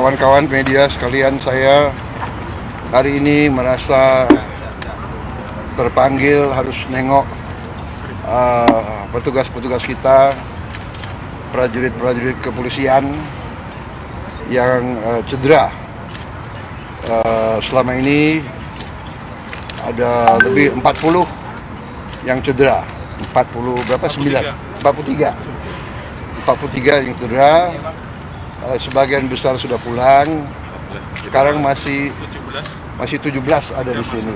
Kawan-kawan media sekalian, saya hari ini merasa terpanggil harus nengok petugas-petugas kita, prajurit-prajurit kepolisian yang cedera. Selama ini ada lebih 40 yang cedera. 40 berapa? 9? 43 yang cedera. Sebagian besar sudah pulang. Sekarang masih 17 ada di sini.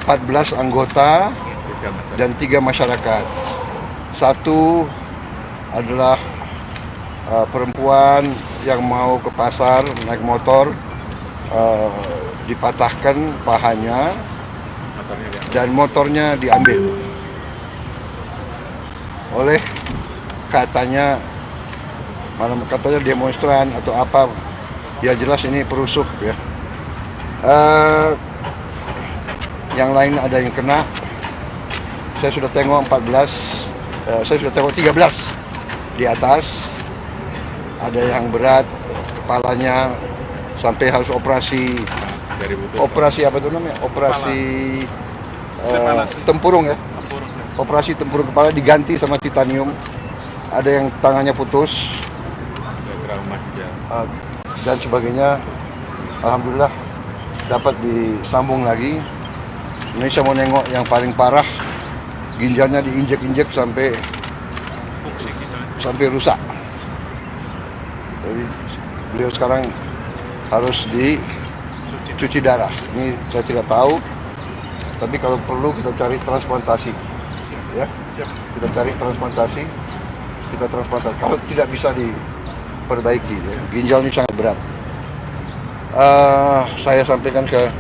14 anggota dan 3 masyarakat. Satu adalah perempuan yang mau ke pasar naik motor, dipatahkan pahanya dan motornya diambil oleh katanya demonstran atau apa, ya jelas ini perusuh ya. Yang lain ada yang kena. Saya sudah tengok 13 di atas. Ada yang berat, kepalanya sampai harus operasi apa itu namanya? Operasi tempurung ya. Operasi tempurung kepala diganti sama titanium. Ada yang tangannya putus dan sebagainya. Alhamdulillah dapat disambung lagi. Ini saya mau nengok yang paling parah, ginjalnya diinjek-injek sampai rusak. Jadi beliau sekarang harus dicuci darah. Ini saya tidak tahu, tapi kalau perlu kita cari transplantasi, ya. Kita cari transplantasi, Kalau tidak bisa diperbaiki, ya. Ginjal ini sangat berat. Saya sampaikan ke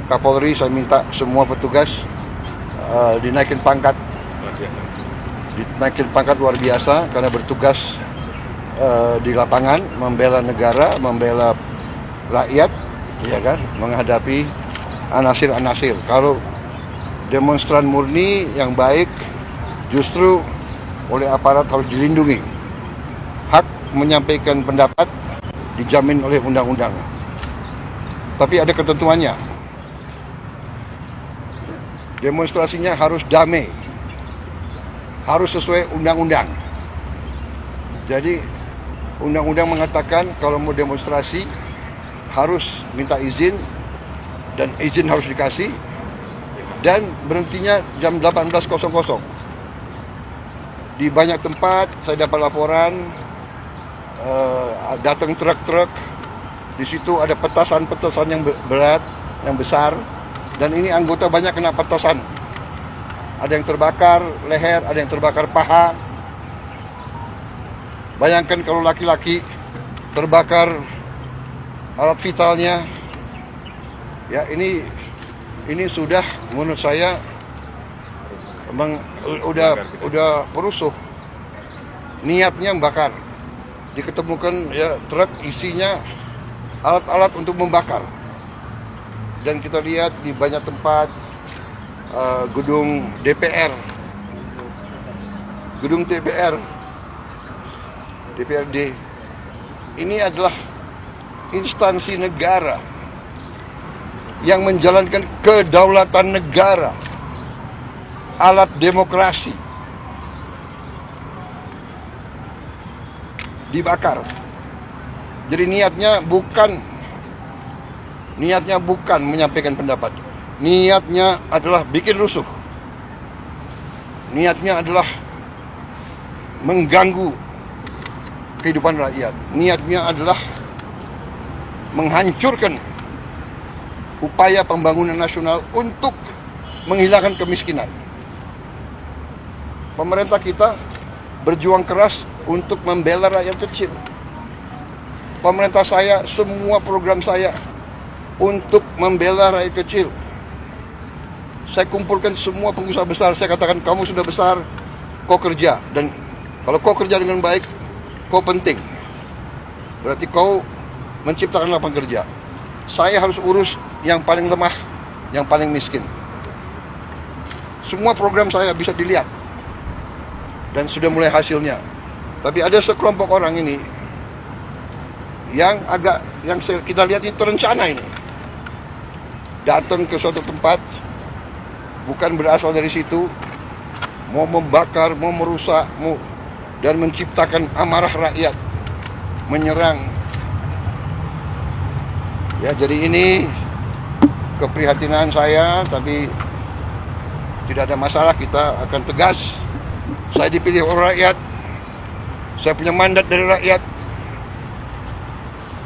Kapolri, saya minta semua petugas dinaikin pangkat luar biasa karena bertugas di lapangan, membela negara, membela rakyat, ya kan, menghadapi anasir-anasir. Kalau demonstran murni yang baik, justru oleh aparat harus dilindungi. Hak menyampaikan pendapat dijamin oleh undang-undang, tapi ada ketentuannya. Demonstrasinya harus damai, harus sesuai undang-undang. Jadi undang-undang mengatakan kalau mau demonstrasi harus minta izin, dan izin harus dikasih, dan berhentinya jam 18.00. Di banyak tempat saya dapat laporan datang truk-truk, di situ ada petasan-petasan yang berat, yang besar, dan ini anggota banyak kena petasan. Ada yang terbakar leher, ada yang terbakar paha. Bayangkan kalau laki-laki terbakar alat vitalnya. Ya, ini sudah menurut saya memang udah perusuh. Niatnya membakar. Diketemukan ya truk isinya alat-alat untuk membakar. Dan kita lihat di banyak tempat, gedung DPR, gedung DPRD, ini adalah instansi negara yang menjalankan kedaulatan negara, alat demokrasi, dibakar. Jadi niatnya bukan menyampaikan pendapat. Niatnya adalah bikin rusuh. Niatnya adalah mengganggu kehidupan rakyat. Niatnya adalah menghancurkan upaya pembangunan nasional untuk menghilangkan kemiskinan. Pemerintah kita berjuang keras untuk membela rakyat kecil. Pemerintah saya, semua program saya untuk membela rakyat kecil. Saya kumpulkan semua pengusaha besar, saya katakan kamu sudah besar, kau kerja. Dan kalau kau kerja dengan baik, kau penting. Berarti kau menciptakan lapangan kerja. Saya harus urus yang paling lemah, yang paling miskin. Semua program saya bisa dilihat. Dan sudah mulai hasilnya. Tapi ada sekelompok orang ini yang kita lihat ini terencana ini. Datang ke suatu tempat, bukan berasal dari situ, mau membakar, mau merusak, dan menciptakan amarah rakyat, menyerang. Ya, jadi ini keprihatinan saya, tapi tidak ada masalah, kita akan tegas. Saya dipilih oleh rakyat, saya punya mandat dari rakyat,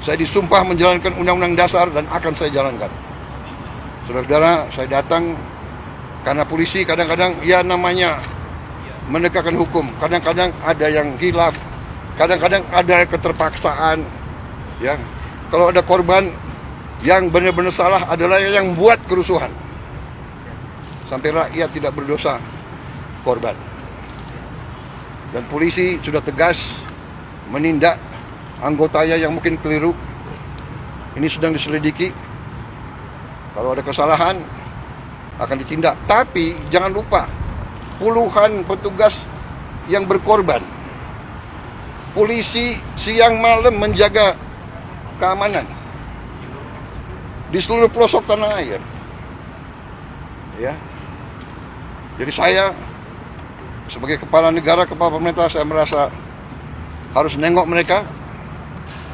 saya disumpah menjalankan undang-undang dasar dan akan saya jalankan. Saudara-saudara, saya datang karena polisi kadang-kadang ya namanya menegakkan hukum, kadang-kadang ada yang khilaf, kadang-kadang ada keterpaksaan. Ya, kalau ada korban, yang benar-benar salah adalah yang buat kerusuhan. Sampai rakyat tidak berdosa, korban. Dan polisi sudah tegas menindak anggotanya yang mungkin keliru. Ini sedang diselidiki. Kalau ada kesalahan akan ditindak. Tapi jangan lupa, puluhan petugas yang berkorban. Polisi siang malam menjaga keamanan di seluruh pelosok tanah air. Ya. Jadi saya sebagai kepala negara, kepala pemerintah, saya merasa harus nengok mereka,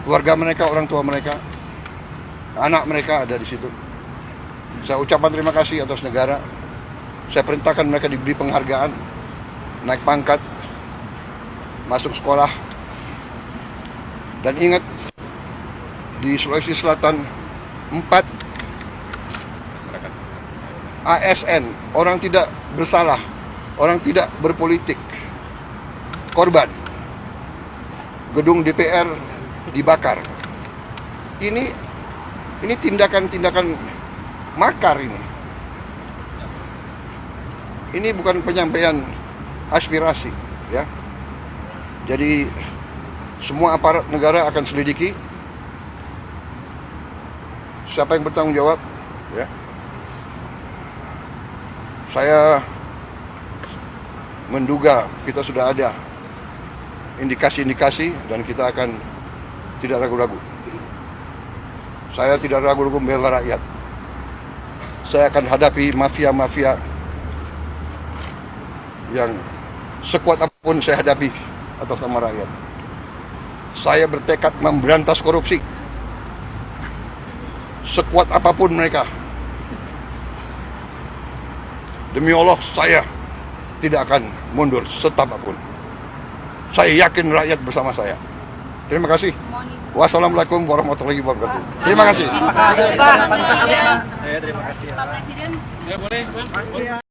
keluarga mereka, orang tua mereka, anak mereka ada di situ. Saya ucapkan terima kasih atas negara. Saya perintahkan mereka diberi penghargaan, naik pangkat, masuk sekolah. Dan ingat, di Sulawesi Selatan 4 ASN, orang tidak bersalah, orang tidak berpolitik, korban. Gedung DPR dibakar. Ini tindakan-tindakan makar ini. Ini bukan penyampaian aspirasi, ya. Jadi semua aparat negara akan selidiki siapa yang bertanggung jawab, ya. Saya menduga kita sudah ada indikasi-indikasi dan kita akan tidak ragu-ragu. Saya tidak ragu-ragu membela rakyat. Saya akan hadapi mafia-mafia yang sekuat apapun saya hadapi atas nama rakyat. Saya bertekad memberantas korupsi. Sekuat apapun mereka. Demi Allah, saya tidak akan mundur setapapun. Saya yakin rakyat bersama saya. Terima kasih. Wassalamualaikum warahmatullahi wabarakatuh. Terima kasih. Terima kasih. Pak Presiden. Ya, boleh, Bang.